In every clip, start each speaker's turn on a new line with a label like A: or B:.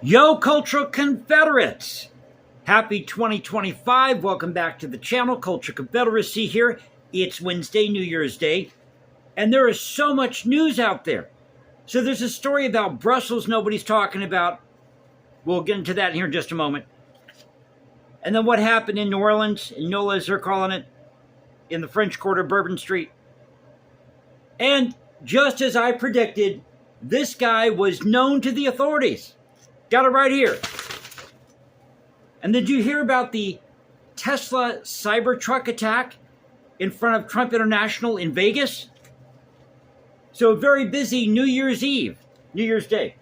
A: Yo, Cultural Confederates! Happy 2025. Welcome back to the channel. Culture Confederacy here. It's Wednesday, New Year's Day, and there is so much news out there. So there's a story about Brussels nobody's talking about. We'll get into that here in just a moment. And then what happened in New Orleans, in NOLA as they're calling it, in the French Quarter, Bourbon Street. And just as I predicted, this guy was known to the authorities. Got it right here. And did you hear about the Tesla Cybertruck attack in front of Trump International in Vegas? So a very busy New Year's Eve, New Year's Day.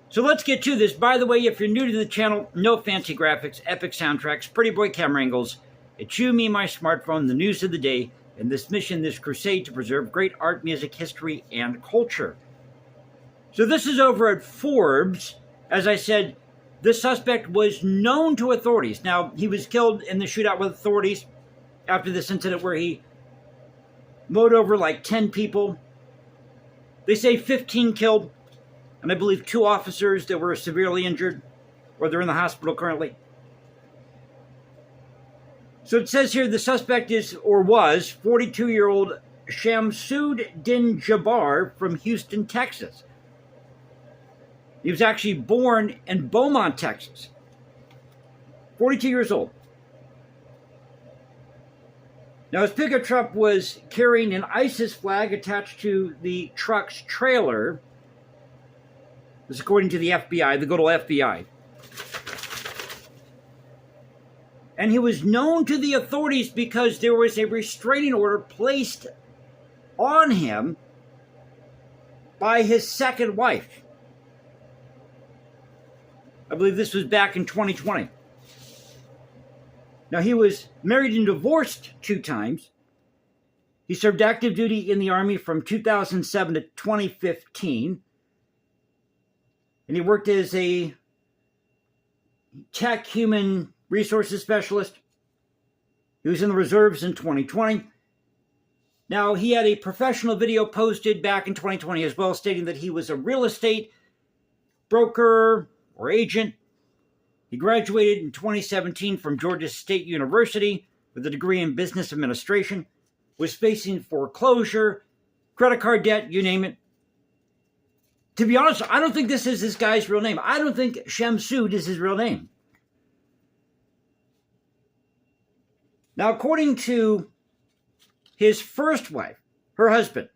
A: So let's get to this. By the way, if you're new to the channel, no fancy graphics, epic soundtracks, pretty boy camera angles. It's you, me, my smartphone, the news of the day, and this mission, this crusade to preserve great art, music, history, and culture. So this is over at Forbes. As I said, this suspect was known to authorities. Now, he was killed in the shootout with authorities after this incident where he mowed over like 10 people. They say 15 killed, and I believe 2 officers that were severely injured, or they're in the hospital currently. So it says here the suspect is, or was, 42-year-old Shamsud Din Jabbar from Houston, Texas. He was actually born in Beaumont, Texas. 42 years old. Now, his pickup truck was carrying an ISIS flag attached to the truck's trailer. This is according to the FBI, the good old FBI. And he was known to the authorities because there was a restraining order placed on him by his second wife. I believe this was back in 2020. Now, he was married and divorced 2 times. He served active duty in the Army from 2007 to 2015. And he worked as a tech human resources specialist. He was in the reserves in 2020. Now, he had a professional video posted back in 2020 as well, stating that he was a real estate broker or agent. He graduated in 2017 from Georgia State University with a degree in business administration, was facing foreclosure, credit card debt, you name it. To be honest, I don't think this is this guy's real name. I don't think Shamsud is his real name. Now, according to his first wife, her husband,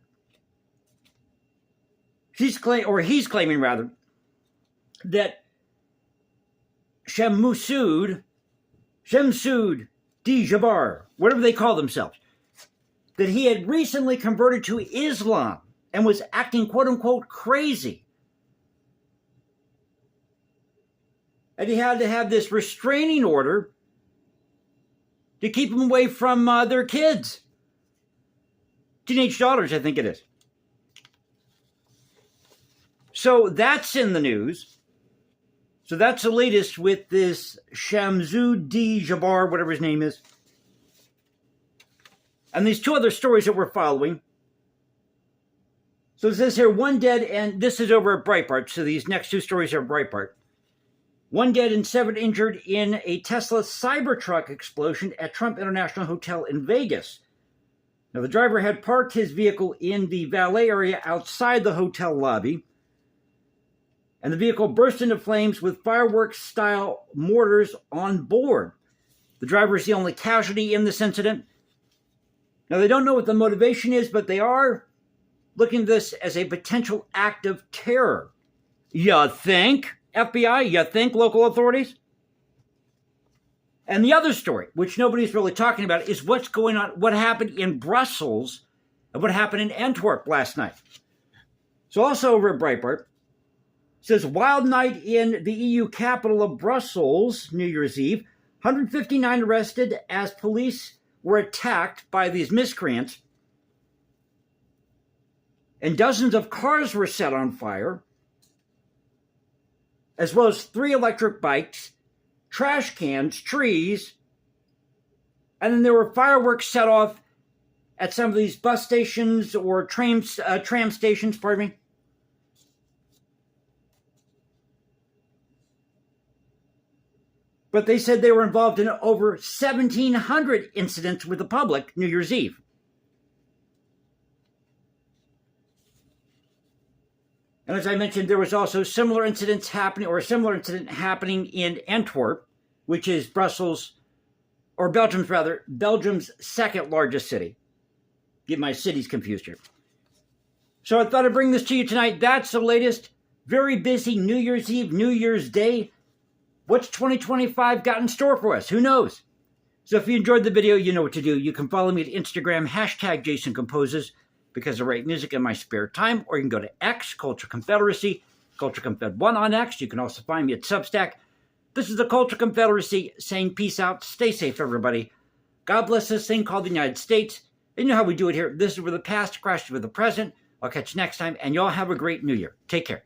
A: he's claiming that Shamsud D. Jabbar, whatever they call themselves, that he had recently converted to Islam and was acting quote-unquote crazy. And he had to have this restraining order to keep them away from their kids. Teenage daughters, I think it is. So that's in the news. So that's the latest with this Shamsud D. Jabbar, whatever his name is. And these 2 other stories that we're following. So it says here, 1 dead, and this is over at Breitbart. So these next 2 stories are Breitbart. 1 dead and 7 injured in a Tesla Cybertruck explosion at Trump International Hotel in Vegas. Now, the driver had parked his vehicle in the valet area outside the hotel lobby, and the vehicle burst into flames with fireworks-style mortars on board. The driver is the only casualty in this incident. Now, they don't know what the motivation is, but they are looking at this as a potential act of terror. You think, FBI? You think, local authorities? And the other story, which nobody's really talking about, is what's going on, what happened in Brussels and what happened in Antwerp last night. So also over at Breitbart, says, wild night in the EU capital of Brussels, New Year's Eve. 159 arrested as police were attacked by these miscreants. And dozens of cars were set on fire, as well as 3 electric bikes, trash cans, trees. And then there were fireworks set off at some of these bus stations or tram stations, pardon me. But they said they were involved in over 1,700 incidents with the public New Year's Eve. And as I mentioned, there was also similar incident happening in Antwerp, which is Belgium's second largest city. Get my cities confused here. So I thought I'd bring this to you tonight. That's the latest. Very busy New Year's Eve, New Year's Day. What's 2025 got in store for us? Who knows? So if you enjoyed the video, you know what to do. You can follow me at Instagram, #JasonComposes, because I write music in my spare time, or you can go to X, Culture Confederacy, Culture Confed1 on X. You can also find me at Substack. This is the Culture Confederacy saying peace out. Stay safe, everybody. God bless this thing called the United States. And you know how we do it here. This is where the past crashes with the present. I'll catch you next time, and y'all have a great New Year. Take care.